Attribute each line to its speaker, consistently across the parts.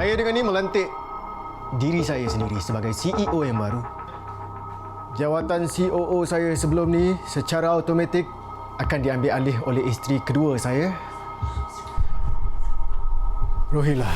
Speaker 1: Saya dengan ini melantik diri saya sendiri sebagai CEO yang baru. Jawatan COO saya sebelum ni secara automatik akan diambil alih oleh isteri kedua saya, Rohila.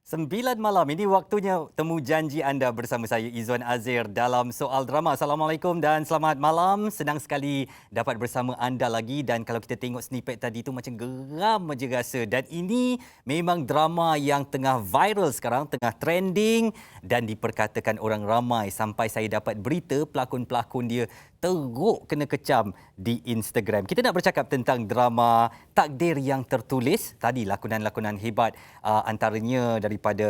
Speaker 2: Sembilan malam, ini waktunya temu janji anda bersama saya Izwan Azir dalam Soal Drama. Assalamualaikum dan selamat malam. Senang sekali dapat bersama anda lagi, dan kalau kita tengok snippet tadi tu macam geram aja rasa. Dan ini memang drama yang tengah viral sekarang, tengah trending dan diperkatakan orang ramai sampai saya dapat berita pelakon-pelakon dia teruk kena kecam di Instagram. Kita nak bercakap tentang drama Takdir yang Tertulis. Tadi lakonan-lakonan hebat, antaranya daripada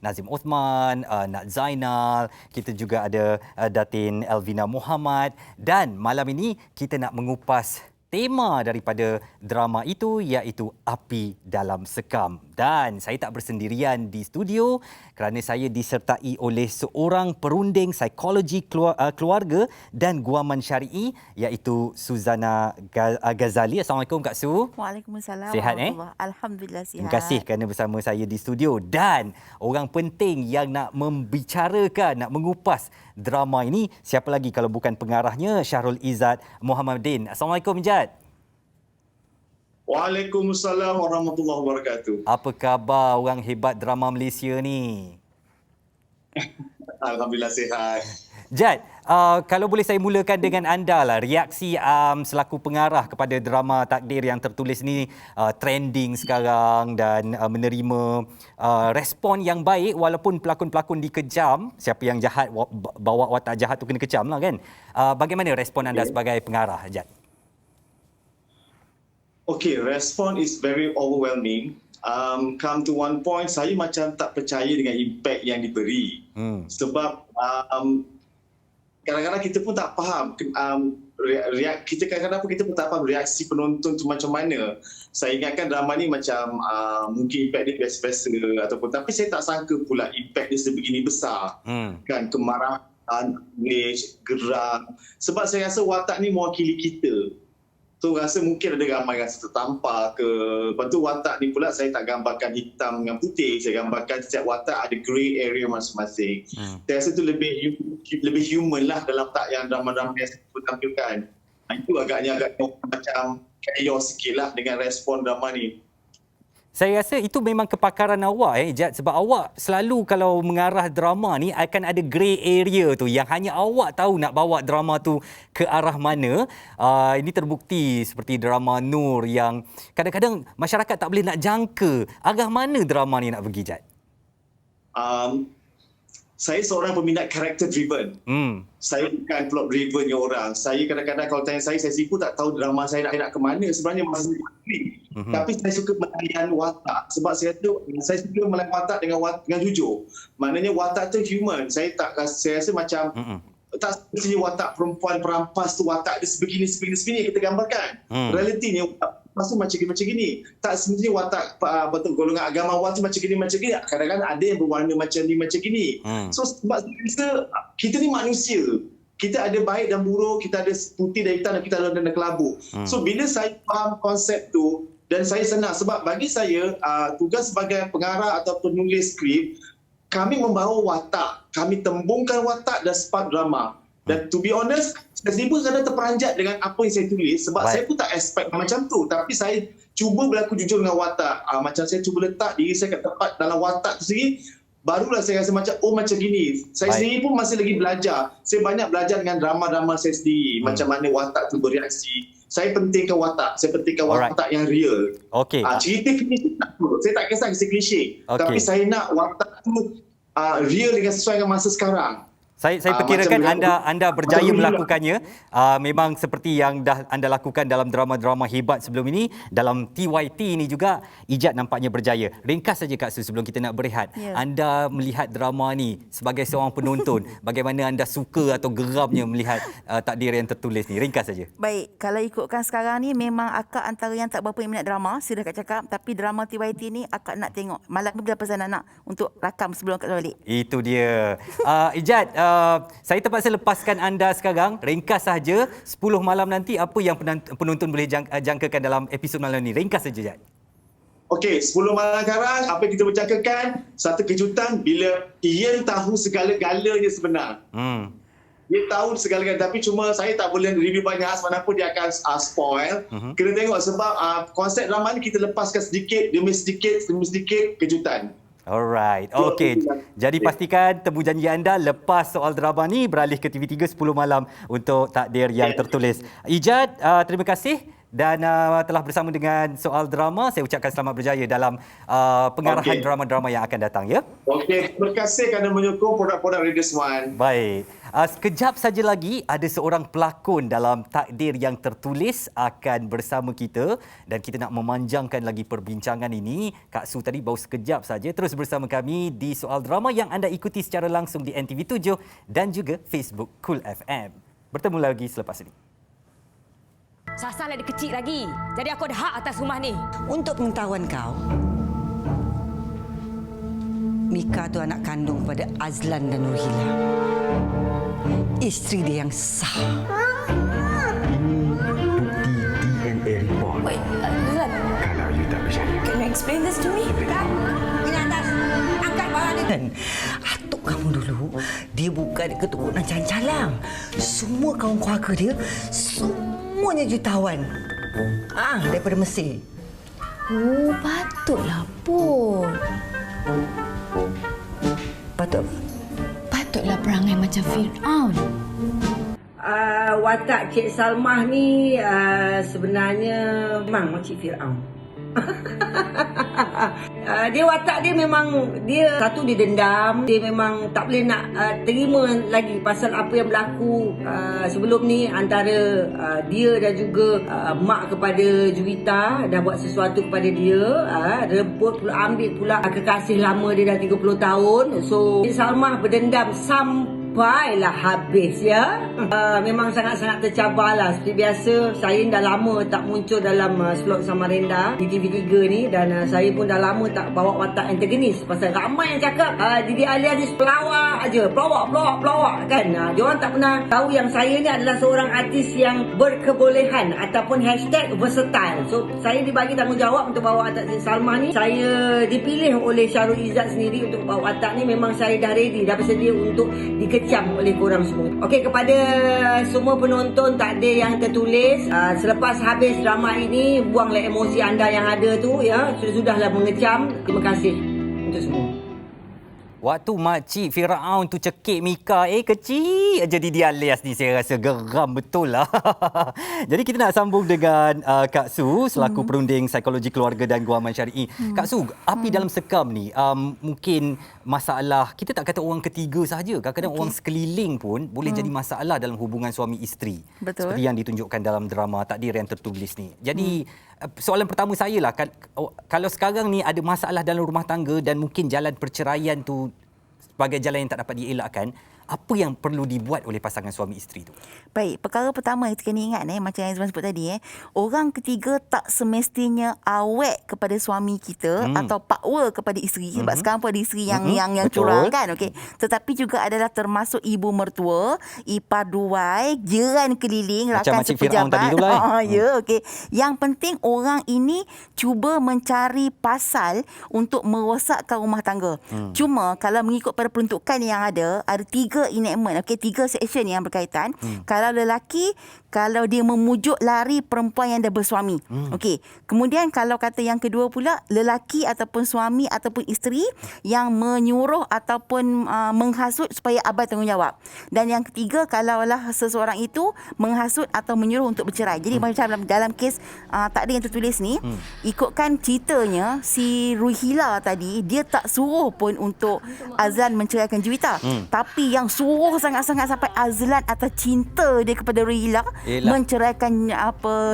Speaker 2: Nazim Othman, Nat Zainal, kita juga ada Datin Elvina Muhammad, dan malam ini kita nak mengupas tema daripada drama itu, iaitu Api Dalam Sekam. Dan saya tak bersendirian di studio kerana saya disertai oleh seorang perunding psikologi keluarga dan guaman syar'i, iaitu Suzana Ghazali. Assalamualaikum Kak Su.
Speaker 3: Waalaikumsalam.
Speaker 2: Sihat
Speaker 3: Alhamdulillah sihat.
Speaker 2: Terima kasih kerana bersama saya di studio. Dan orang penting yang nak membicarakan, nak mengupas drama ini, siapa lagi kalau bukan pengarahnya, Syahrul Izzat Muhammadin. Assalamualaikum Ijat.
Speaker 4: Waalaikumsalam warahmatullahi wabarakatuh.
Speaker 2: Apa khabar orang hebat drama Malaysia ni?
Speaker 4: Alhamdulillah sihat.
Speaker 2: Jad, kalau boleh saya mulakan dengan anda lah, reaksi selaku pengarah kepada drama Takdir yang Tertulis ni, trending sekarang dan menerima respon yang baik walaupun pelakon-pelakon dikejam. Siapa yang jahat, bawa watak jahat tu kena kecam lah kan. Bagaimana respon anda sebagai pengarah, Jad?
Speaker 4: Okay, respon is very overwhelming. Come to one point, saya macam tak percaya dengan impact yang diberi. Sebab kadang-kadang kita pun tak faham, kadang-kadang kita pun tak faham reaksi penonton tu macam mana. Saya ingatkan drama ni macam mungkin impact dia biasa-biasa ataupun, tapi saya tak sangka pula impact dia sebegini besar. Kan, kemarahan, geram. Sebab saya rasa watak ni mewakili kita. So rasa mungkin ada ramai rasa tertampar ke. Lepas tu watak ni pula saya tak gambarkan hitam dengan putih. Saya gambarkan setiap watak ada grey area masing-masing. Saya rasa tu lebih human lah dalam watak yang drama-drama yang saya tampilkan. Itu agaknya macam chaos sikit lah dengan respon drama ni.
Speaker 2: Saya rasa itu memang kepakaran awak, Jad. Sebab awak selalu kalau mengarah drama ni akan ada grey area tu yang hanya awak tahu nak bawa drama tu ke arah mana. Ini terbukti seperti drama Nur yang kadang-kadang masyarakat tak boleh nak jangka arah mana drama ni nak pergi, Jad.
Speaker 4: Saya seorang peminat character driven. Saya bukan plot driven yang orang. Saya kadang-kadang kalau tanya saya sibuk tak tahu drama saya nak ke mana. Sebenarnya masih tapi saya suka melayan watak. Sebab saya suka melayan watak dengan jujur. Maknanya watak tu human. Saya rasa macam tak semestinya watak perempuan perampas tu watak dia sebegini kita gambarkan. Realitinya watak tu macam gini. Tak semestinya watak betul golongan agamawan tu macam gini. Kadang-kadang ada yang berwarna macam gini. So sebab kita ni manusia. Kita ada baik dan buruk, kita ada putih dan hitam, dan kita ada kelabu. So bila saya faham konsep tu, dan saya senang sebab bagi saya tugas sebagai pengarah atau penulis skrip, kami membawa watak, kami tembungkan watak dan spark drama. Dan to be honest, saya sendiri kadang terperanjat dengan apa yang saya tulis sebab saya pun tak expect macam tu. Tapi saya cuba berlaku jujur dengan watak. Macam saya cuba letak diri saya kat tempat dalam watak tu sendiri, barulah saya rasa macam macam gini. Saya sendiri pun masih lagi belajar. Saya banyak belajar dengan drama-drama saya sendiri. Macam mana watak tu bereaksi. Saya pentingkan watak. Saya pentingkan watak yang real. Cerita klise tak perlu. Saya tak kisah klise. Tapi saya nak watak tu real dengan sesuai dengan masa sekarang.
Speaker 2: Saya perkirakan anda berjaya melakukannya. Memang seperti yang dah anda lakukan dalam drama-drama hebat sebelum ini, dalam TYT ini juga Ijat nampaknya berjaya. Ringkas saja Kak Su sebelum kita nak berehat.
Speaker 3: Ya.
Speaker 2: Anda melihat drama ni sebagai seorang penonton, bagaimana anda suka atau geramnya melihat takdir yang tertulis ni? Ringkas saja.
Speaker 3: Baik, kalau ikutkan sekarang ni memang akak antara yang tak berapa minat drama, saya dah cakap, tapi drama TYT ni akak nak tengok. Malam ni bila pesan anak untuk rakam sebelum akak balik.
Speaker 2: Itu dia. Ijat, saya terpaksa lepaskan anda sekarang. Ringkas saja, 10 malam nanti apa yang penonton boleh jangkakan dalam episod malam ni? Ringkas saja, Ijat.
Speaker 4: Okey, 10 malam sekarang, apa yang kita bercakapkan, satu kejutan bila Ian tahu segala-galanya sebenar. Dia tahu segala-galanya, tapi cuma saya tak boleh review banyak sebab apa dia akan spoil. Kena tengok sebab konsep drama ni kita lepaskan sedikit demi sedikit kejutan.
Speaker 2: Alright, okey. Jadi pastikan temu janji anda lepas soal drama ni beralih ke TV3 10 malam untuk takdir yang tertulis. Ijat, terima kasih dan telah bersama dengan soal drama. Saya ucapkan selamat berjaya dalam pengarahan drama-drama yang akan datang, ya.
Speaker 4: Okey, terima kasih kerana menyokong produk-produk Radio Swan.
Speaker 2: Baik. Sekejap saja lagi ada seorang pelakon dalam takdir yang tertulis akan bersama kita dan kita nak memanjangkan lagi perbincangan ini. Kak Su tadi baru sekejap saja. Terus bersama kami di soal drama yang anda ikuti secara langsung di NTV7 dan juga Facebook Cool FM. Bertemu lagi selepas ini.
Speaker 5: Sasal lagi kecil lagi. Jadi aku ada hak atas rumah ni.
Speaker 6: Untuk pengetahuan kau, Mika tu anak kandung pada Azlan dan Nurhila. Isteri dia yang sah.
Speaker 7: DNA report.
Speaker 5: Wait, Azlan,
Speaker 7: Kalau you tak percaya.
Speaker 5: can you explain this to me?
Speaker 6: Ini atas. Angkat barang ni. Atuk kamu dulu, dia bukan keturunan calang-calang. Semua kaum keluarga dia, semuanya jutawan. Daripada Mesir.
Speaker 5: Oh, patutlah pun.
Speaker 6: Patut apa?
Speaker 5: Patutlah perangai macam Fir'aun.
Speaker 8: Watak Cik Salmah ni sebenarnya memang Cik Fir'aun. Dia watak dia memang, dia satu dia dendam, dia memang tak boleh nak terima lagi pasal apa yang berlaku sebelum ni antara dia dan juga mak kepada Juwita dah buat sesuatu kepada dia, rebut pula, ambil pula kekasih lama dia dah 30 tahun. So Cik Salmah berdendam sampailah habis, ya. Memang sangat-sangat tercabarlah. Seperti biasa, saya dah lama tak muncul dalam slot Samarinda di TV3 ni dan saya pun dah lama tak bawa watak antagonis pasal ramai yang cakap Didi Alia ni pelawak aja, pelawak kan. Diorang tak pernah tahu yang saya ni adalah seorang artis yang berkebolehan ataupun #versatile. So saya dibagi tanggungjawab untuk bawa watak Cik Salmah ni. Saya dipilih oleh Syahrul Izzat sendiri untuk bawa watak ni. Memang saya dah ready, dah bersedia untuk dikecam oleh korang semua. Okey, kepada semua penonton takdir yang tertulis, selepas habis drama ini, buanglah emosi anda yang ada tu, ya. Sudahlah mengecam. Terima kasih untuk semua.
Speaker 2: Waktu makcik Firaun tu cekik Mika, kecil aja Didi Alias ni, saya rasa geram betul lah. Jadi kita nak sambung dengan Kak Su selaku perunding psikologi keluarga dan guaman syar'i. Kak Su, api dalam sekam ni mungkin masalah, kita tak kata orang ketiga sahaja, kadang-kadang orang sekeliling pun boleh jadi masalah dalam hubungan suami isteri.
Speaker 3: Betul.
Speaker 2: Seperti yang ditunjukkan dalam drama takdir yang tertulis ni. Jadi soalan pertama saya lah, kalau sekarang ni ada masalah dalam rumah tangga dan mungkin jalan perceraian tu sebagai jalan yang tak dapat dielakkan, apa yang perlu dibuat oleh pasangan suami isteri tu?
Speaker 3: Baik, perkara pertama kita kena ingat macam yang Azman sebut tadi orang ketiga tak semestinya awet kepada suami kita atau pakwa kepada isteri, sebab sekarang pun ada isteri yang curang kan, okey. Tetapi juga adalah termasuk ibu mertua, ipar duai, jiran keliling,
Speaker 2: macam
Speaker 3: rakan
Speaker 2: Makcik Firaun
Speaker 3: sepejabat.
Speaker 2: tadi tu lah.
Speaker 3: Ya, okey. Yang penting orang ini cuba mencari pasal untuk merosakkan rumah tangga. Cuma kalau mengikut pada peruntukan yang ada 3 enactment, okey, 3 section yang berkaitan. Kalau lelaki, kalau dia memujuk lari perempuan yang dah bersuami. Okey. Kemudian kalau kata yang kedua pula, lelaki ataupun suami ataupun isteri yang menyuruh ataupun menghasut supaya abang tanggungjawab. Dan yang ketiga, kalaulah seseorang itu menghasut atau menyuruh untuk bercerai. Jadi macam dalam kes takdir yang tertulis ni, ikutkan ceritanya si Ruhila tadi, dia tak suruh pun untuk Azlan menceraikan Juwita. Tapi yang memang suruh sangat-sangat sampai Azlan atas cinta dia kepada Ruhila menceraikan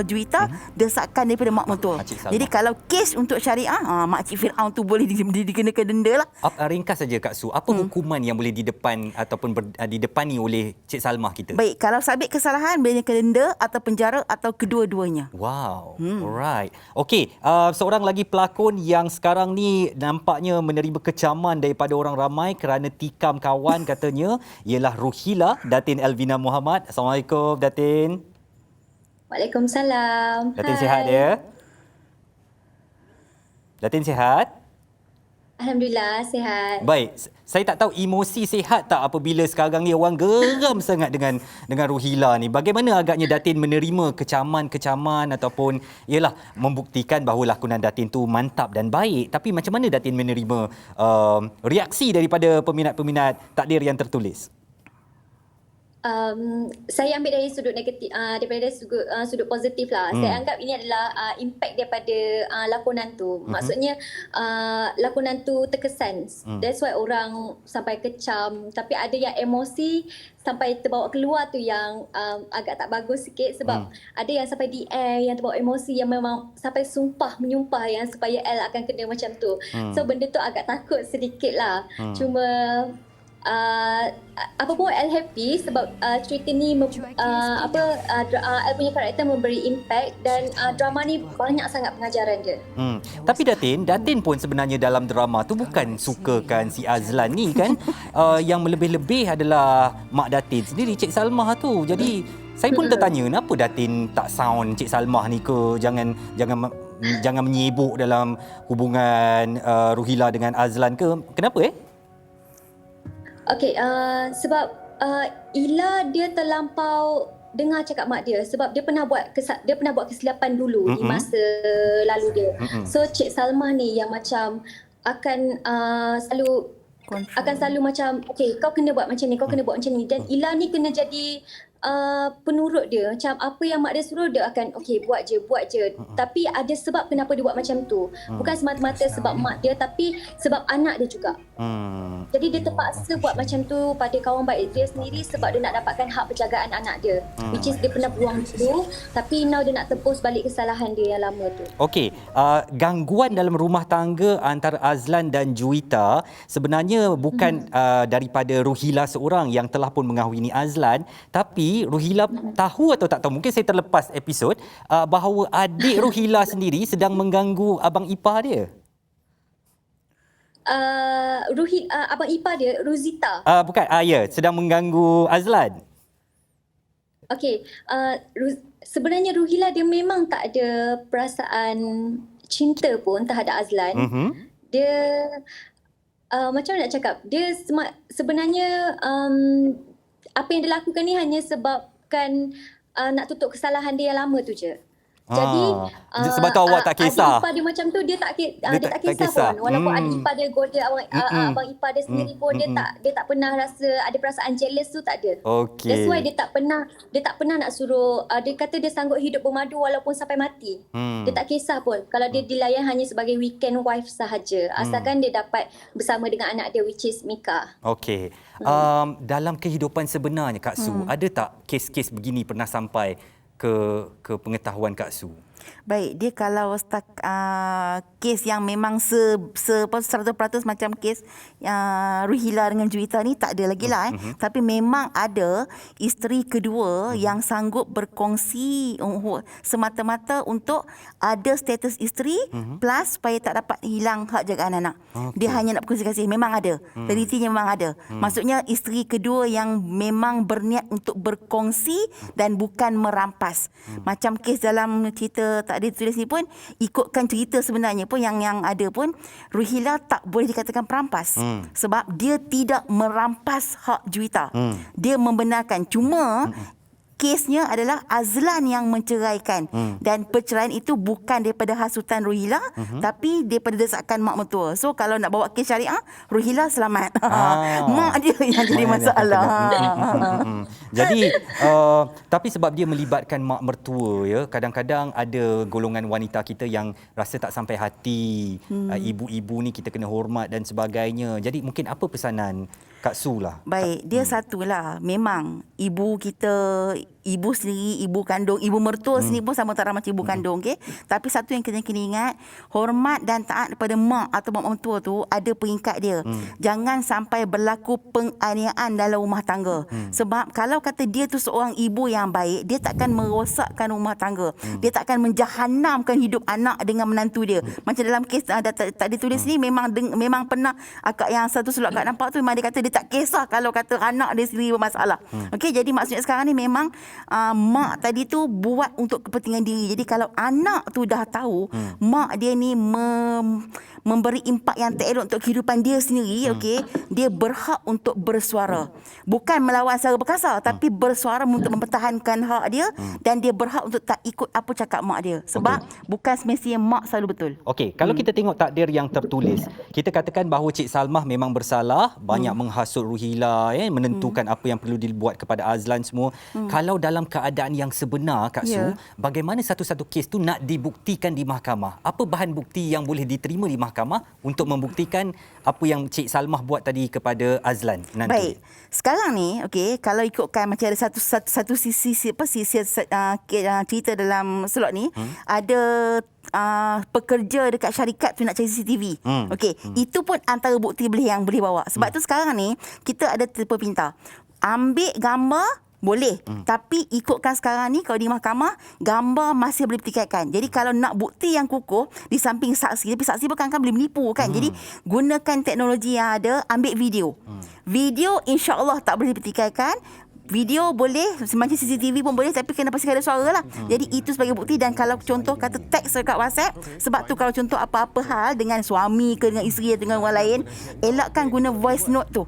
Speaker 3: Juwita desakan daripada mak mertua. Jadi kalau kes untuk syariah, makcik Firaun tu boleh dikenakan denda lah.
Speaker 2: Ringkas saja Kak Su, apa hukuman yang boleh didepan ataupun didepani oleh Cik Salmah kita?
Speaker 3: Baik, kalau sabit kesalahan boleh denda atau penjara atau kedua-duanya.
Speaker 2: Wow, alright. Okey, seorang lagi pelakon yang sekarang ni nampaknya menerima kecaman daripada orang ramai kerana tikam kawan katanya, ialah Ruhila Datin Elvina Muhammad. Assalamualaikum Datin.
Speaker 9: Waalaikumsalam.
Speaker 2: Datin sihat ya? Datin sihat?
Speaker 9: Alhamdulillah, sihat.
Speaker 2: Baik, saya tak tahu emosi sihat tak apabila sekarang ni orang geram sangat dengan Ruhila ni. Bagaimana agaknya Datin menerima kecaman-kecaman ataupun ialah membuktikan bahawa lakonan Datin tu mantap dan baik. Tapi macam mana Datin menerima reaksi daripada peminat-peminat takdir yang tertulis?
Speaker 9: Saya ambil dari sudut negatif, daripada sudut positif lah. Saya anggap ini adalah impact daripada lakonan tu. Maksudnya lakonan tu terkesan. That's why orang sampai kecam. Tapi ada yang emosi sampai terbawa keluar tu yang agak tak bagus sikit. Sebab ada yang sampai di air, yang terbawa emosi, yang memang sampai menyumpah yang supaya L akan kena macam tu. So benda tu agak takut sedikit lah. Cuma apa pun L happy sebab cerita ni L punya karakter memberi impact dan drama ni banyak sangat pengajaran dia.
Speaker 2: Tapi Datin pun sebenarnya dalam drama tu bukan sukakan si Azlan ni kan. Yang lebih-lebih adalah mak Datin sendiri, Cik Salmah tu. Jadi saya pun tertanya, kenapa Datin tak sound Cik Salmah ni ke? Jangan menyibuk dalam hubungan Ruhila dengan Azlan ke? Kenapa
Speaker 9: Okey, sebab Ila dia terlampau dengar cakap mak dia sebab dia pernah buat kesilapan dulu di masa lalu dia. So Cik Salmah ni yang macam akan selalu macam okey, kau kena buat macam ni, kau kena buat macam ni, dan Ila ni kena jadi penurut dia. Macam apa yang mak dia suruh dia akan okey, buat je. Tapi ada sebab kenapa dia buat macam tu. Bukan semata-mata sebab mak dia, tapi sebab anak dia juga. Jadi dia terpaksa buat macam tu pada kawan baik dia sendiri sebab dia nak dapatkan hak penjagaan anak dia. Which is dia pernah buang dulu, tapi now dia nak tebus balik kesalahan dia yang lama tu.
Speaker 2: Okey, gangguan dalam rumah tangga antara Azlan dan Juwita sebenarnya bukan daripada Ruhila seorang yang telah pun mengahwini Azlan, tapi Ruhila tahu atau tak tahu, mungkin saya terlepas episod, bahawa adik Ruhila sendiri sedang mengganggu abang ipar dia.
Speaker 9: Abang ipar dia, Ruzita.
Speaker 2: Bukan, sedang mengganggu Azlan.
Speaker 9: Okey, sebenarnya Ruhila dia memang tak ada perasaan cinta pun terhadap Azlan. Dia macam mana nak cakap, dia sebenarnya apa yang dia lakukan ni hanya sebabkan nak tutup kesalahan dia yang lama tu je. Jadi
Speaker 2: sebab tu awak tak kisah.
Speaker 9: Adik ipar dia macam tu, dia tak kisah pun. Walaupun adik ipar dia goda abang ipar dia sendiri pun dia tak pernah rasa ada perasaan jealous tu, tak ada.
Speaker 2: Okay.
Speaker 9: That's why dia tak pernah nak suruh, dia kata dia sanggup hidup bermadu walaupun sampai mati. Dia tak kisah pun kalau dia dilayan hanya sebagai weekend wife sahaja, asalkan dia dapat bersama dengan anak dia, which is Mika.
Speaker 2: Okey. Dalam kehidupan sebenarnya Kak Su, ada tak kes-kes begini pernah sampai ke pengetahuan Kak Su?
Speaker 3: Baik, dia kalau kes yang memang 100% macam kes Ruhila dengan Juwita ni tak ada lagi lah. Tapi memang ada isteri kedua yang sanggup berkongsi semata-mata untuk ada status isteri plus supaya tak dapat hilang hak jagaan anak. Dia hanya nak berkongsi kasih. Memang ada. Telitinya memang ada. Maksudnya isteri kedua yang memang berniat untuk berkongsi dan bukan merampas. Macam kes dalam cerita tak ada tulis ni pun ikutkan cerita sebenarnya pun yang ada pun Ruhila tak boleh dikatakan perampas sebab dia tidak merampas hak Juwita. Dia membenarkan, cuma kesnya adalah Azlan yang menceraikan dan perceraian itu bukan daripada hasutan Ruhila tapi daripada desakan mak mertua. So kalau nak bawa kes syariah, Ruhila selamat. Mak dia yang jadi masalah.
Speaker 2: Jadi tapi sebab dia melibatkan mak mertua ya, kadang-kadang ada golongan wanita kita yang rasa tak sampai hati. Ibu-ibu ni kita kena hormat dan sebagainya. Jadi mungkin apa pesanan Kak Su lah.
Speaker 3: Baik, dia satulah. Memang ibu kita, ibu sendiri, ibu kandung, ibu mertua sendiri pun sama tak macam ibu kandung, okey. Tapi satu yang kena ingat, hormat dan taat kepada mak atau mak mertua tu ada peringkat dia. Jangan sampai berlaku penganiayaan dalam rumah tangga. Sebab kalau kata dia tu seorang ibu yang baik, dia takkan merosakkan rumah tangga. Dia takkan menjahanamkan hidup anak dengan menantu dia. Macam dalam kes tak ditulis ni memang pernah akak yang satu sulak akak nampak tu, memang dia kata dia tak kisah kalau kata anak dia sendiri bermasalah. Okey, jadi maksudnya sekarang ni memang mak tadi tu buat untuk kepentingan diri. Jadi kalau anak tu dah tahu mak dia ni memberi impak yang tak elok untuk kehidupan dia sendiri, okey, dia berhak untuk bersuara. Bukan melawan secara berkasar, tapi bersuara untuk mempertahankan hak dia, dan dia berhak untuk tak ikut apa cakap mak dia. Sebab bukan semestinya mak selalu betul.
Speaker 2: Okey, kalau kita tengok takdir yang tertulis, kita katakan bahawa Cik Salmah memang bersalah, banyak menghasut Ruhila, menentukan apa yang perlu dibuat kepada Azlan semua. Kalau dalam keadaan yang sebenar, Kak Su, bagaimana satu-satu kes tu nak dibuktikan di mahkamah? Apa bahan bukti yang boleh diterima di mahkamah untuk membuktikan apa yang Cik Salmah buat tadi kepada Azlan nanti?
Speaker 3: Baik. Sekarang ni, okey, kalau ikutkan macam ada satu sisi cerita dalam slot ni, ada pekerja dekat syarikat tu nak cari CCTV. Okey, itu pun antara bukti yang boleh bawa. Sebab tu sekarang ni kita ada terpa pintar. Ambil gambar boleh. Tapi ikutkan sekarang ni kalau di mahkamah, gambar masih boleh dipertikaikan. Jadi kalau nak bukti yang kukuh di samping saksi, tapi saksi pun kadang-kadang boleh menipu kan. Jadi gunakan teknologi yang ada, ambil video. Video insya-Allah tak boleh dipertikaikan. Video boleh, semacam CCTV pun boleh, tapi kena pastikan ada suara lah. Jadi itu sebagai bukti. Dan kalau contoh kata teks dekat WhatsApp, sebab tu kalau contoh apa-apa hal dengan suami ke dengan isteri atau dengan orang lain, elakkan guna voice note tu.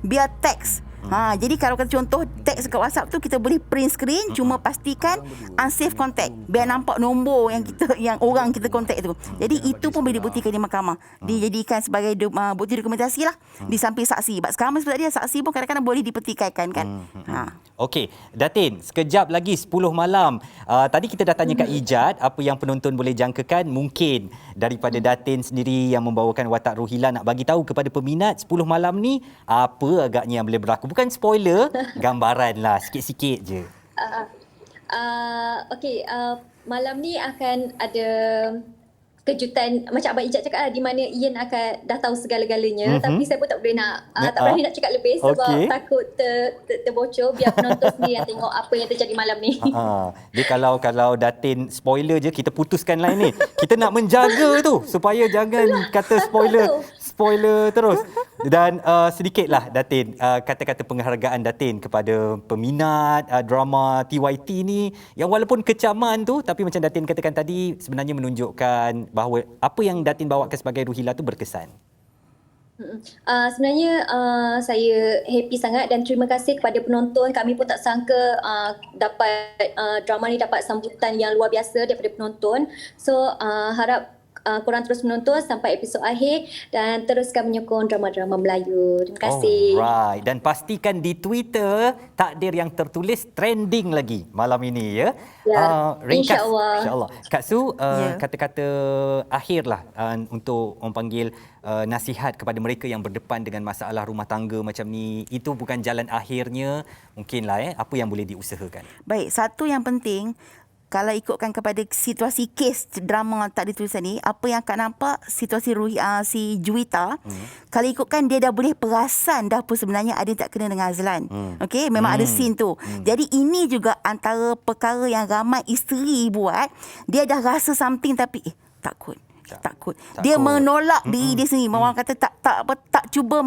Speaker 3: Biar teks. Jadi kalau kata contoh teks dekat WhatsApp tu, kita boleh print screen, cuma pastikan unsafe contact, biar nampak nombor yang orang kita contact tu. Jadi itu pun boleh dibuktikan di mahkamah, dijadikan sebagai bukti dokumentasi lah, di samping saksi. Sebab sekarang sebab dia saksi pun kadang-kadang boleh dipertikaikan kan.
Speaker 2: Okey, Datin, sekejap lagi 10 malam. Tadi kita dah tanya Kak Ijat apa yang penonton boleh jangkakan. Mungkin daripada Datin sendiri yang membawakan Watak Ruhila nak bagi tahu kepada peminat 10 malam ni apa agaknya yang boleh berlaku. Bukan spoiler, gambaran lah, sikit-sikit je.
Speaker 9: Okey, malam ni akan ada kejutan macam Abang Ijat cakap lah, di mana Ian akan dah tahu segala-galanya, tapi saya pun tak boleh nak berani nak cakap lebih sebab takut terbocor, biar penonton sendiri yang tengok apa yang terjadi malam ni.
Speaker 2: Jadi kalau Datin spoiler je, kita putuskan line ni. Kita nak menjaga tu supaya jangan kata spoiler terus. Dan sedikitlah Datin, kata-kata penghargaan Datin kepada peminat drama TYT ni yang walaupun kecaman tu, tapi macam Datin katakan tadi, sebenarnya menunjukkan bahawa apa yang Datin bawakan sebagai Ruhila tu berkesan.
Speaker 9: Sebenarnya saya happy sangat dan terima kasih kepada penonton. Kami pun tak sangka dapat drama ni dapat sambutan yang luar biasa daripada penonton. So harap korang terus menonton sampai episod akhir dan teruskan menyokong drama-drama Melayu. Terima kasih.
Speaker 2: Alright. Dan pastikan di Twitter takdir yang tertulis trending lagi malam ini ya. Ringkas, insya-Allah. Kak Su, kata-kata akhir lah untuk orang panggil nasihat kepada mereka yang berdepan dengan masalah rumah tangga macam ni. Itu bukan jalan akhirnya. Mungkinlah apa yang boleh diusahakan.
Speaker 3: Baik, satu yang penting, kalau ikutkan kepada situasi kes drama tak ditulisan ni, apa yang akan nampak situasi si Juwita, kalau ikutkan dia dah boleh perasan dah apa sebenarnya ada yang tak kena dengan Azlan. Okey, memang ada scene tu. Jadi ini juga antara perkara yang ramai isteri buat, dia dah rasa something tapi takut. Dia menolak diri dia sendiri. Orang kata tak cuba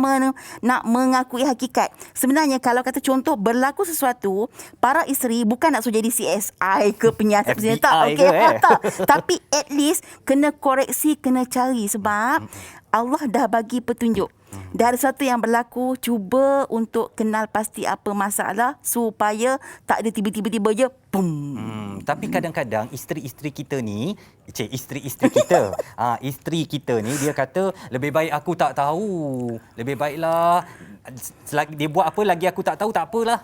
Speaker 3: nak mengakui hakikat. Sebenarnya kalau kata contoh berlaku sesuatu, para isteri bukan nak suruh jadi CSI ke penyiasat tak, okey, tak. Tapi at least kena koreksi, kena cari sebab Allah dah bagi petunjuk. Dari satu yang berlaku, cuba untuk kenal pasti apa masalah supaya tak ada tiba-tiba je boom.
Speaker 2: Tapi kadang-kadang isteri-isteri kita ni, isteri kita ni dia kata lebih baik aku tak tahu. Lebih baiklah dia buat apa lagi aku tak tahu, tak apalah.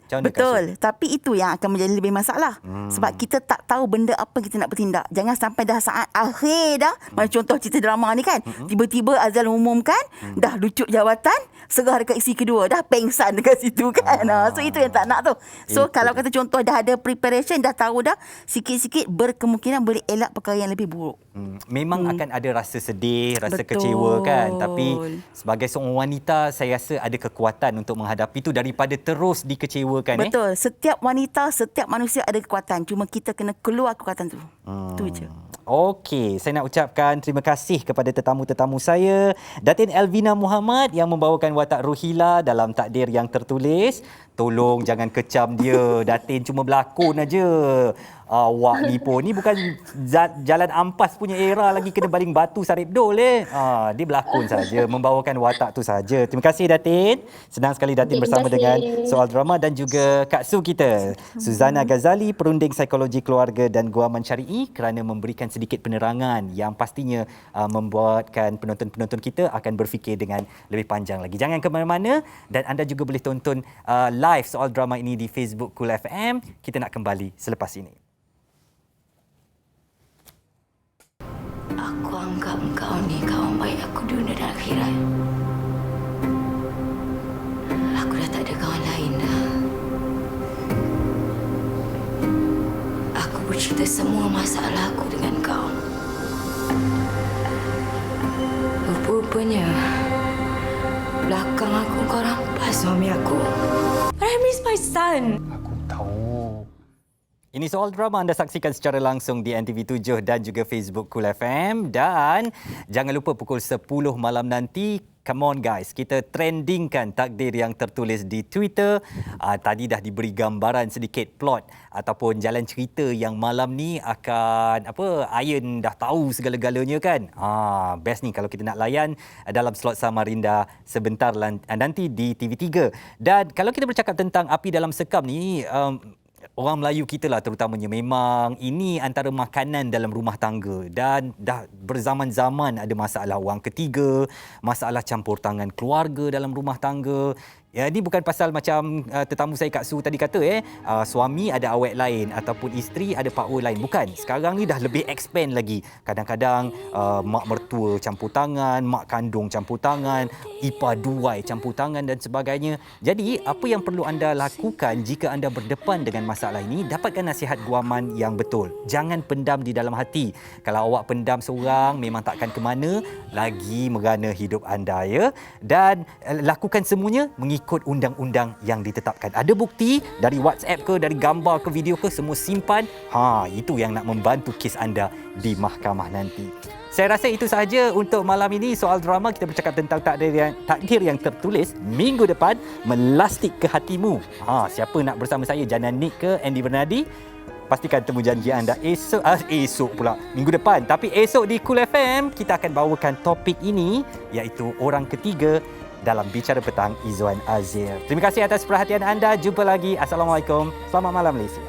Speaker 2: Macam mana, Kak Su?
Speaker 3: Betul. Tapi itu yang akan menjadi lebih masalah. Sebab kita tak tahu benda apa kita nak bertindak. Jangan sampai dah saat akhir dah. Macam contoh cerita drama ni kan. Tiba-tiba Azal umumkan, dah lucut jawatan, serah dekat isi kedua. Dah pengsan dekat situ kan. So itu yang tak nak tu. So kalau kata contoh dah ada preparation, dah tahu dah, sikit-sikit berkemungkinan boleh elak perkara yang lebih buruk.
Speaker 2: Memang akan ada rasa sedih, rasa
Speaker 3: Betul.
Speaker 2: kecewa kan. Tapi sebagai seorang wanita, saya rasa ada kekuatan untuk menghadapi itu daripada terus dikecewakan.
Speaker 3: Betul. Setiap wanita, setiap manusia ada kekuatan. Cuma kita kena keluar kekuatan tu. Itu je.
Speaker 2: Okey, saya nak ucapkan terima kasih kepada tetamu-tetamu saya. Datin Elvina Muhammad yang membawakan watak Ruhila dalam Takdir Yang Tertulis. Tolong jangan kecam dia. Datin cuma berlakon aja. Awak ni pun ni bukan jalan ampas punya era lagi kena baling batu sarip dol dia berlakon saja, membawakan watak tu saja. Terima kasih Datin. Senang sekali Datin bersama dengan Soal Drama dan juga Kak Su kita, Suzana Ghazali, perunding psikologi keluarga dan guaman syar'i, kerana memberikan sedikit penerangan yang pastinya membuatkan penonton-penonton kita akan berfikir dengan lebih panjang lagi. Jangan ke mana-mana dan anda juga boleh tonton live Soal Drama ini di Facebook Cool FM. Kita nak kembali selepas ini.
Speaker 10: Aku anggap kau ni kawan baik aku dunia dan akhirat. Aku dah tak ada kawan lain dah. Aku bercerita semua masalah aku dengan kau. Rupa-rupanya belakang aku kau rampas suami aku.
Speaker 5: But I miss my son.
Speaker 7: Aku tahu.
Speaker 2: Ini Soal Drama anda saksikan secara langsung di NTV 7 dan juga Facebook Cool FM. Dan jangan lupa pukul 10 malam nanti, come on guys, kita trendingkan Takdir Yang Tertulis di Twitter. Tadi dah diberi gambaran sedikit plot ataupun jalan cerita yang malam ni akan Ayan dah tahu segala-galanya kan. Best ni kalau kita nak layan dalam slot Samarinda sebentar nanti di TV3. Dan kalau kita bercakap tentang api dalam sekam ni, orang Melayu kita lah terutamanya, memang ini antara makanan dalam rumah tangga dan dah berzaman-zaman ada masalah orang ketiga, masalah campur tangan keluarga dalam rumah tangga. Ya, ini bukan pasal macam tetamu saya Kak Su tadi kata suami ada awet lain ataupun isteri ada power lain. Bukan. Sekarang ni dah lebih expand lagi. Kadang-kadang mak mertua campur tangan, mak kandung campur tangan, ipar duai campur tangan dan sebagainya. Jadi, apa yang perlu anda lakukan jika anda berdepan dengan masalah ini? Dapatkan nasihat guaman yang betul. Jangan pendam di dalam hati. Kalau awak pendam seorang, memang takkan ke mana, lagi merana hidup anda ya. Dan lakukan semuanya mengikut undang-undang yang ditetapkan. Ada bukti dari WhatsApp ke, dari gambar ke, video ke, semua simpan. Itu yang nak membantu kes anda di mahkamah nanti. Saya rasa itu sahaja untuk malam ini Soal Drama. Kita bercakap tentang takdir yang tertulis. Minggu depan melastik ke hatimu. Siapa nak bersama saya, Jana Nick ke Andy Bernardi? Pastikan temu janji anda esok pula, minggu depan. Tapi esok di Cool FM kita akan bawakan topik ini, iaitu orang ketiga dalam Bicara Petang Izwan Azir. Terima kasih atas perhatian anda. Jumpa lagi. Assalamualaikum. Selamat malam Malaysia.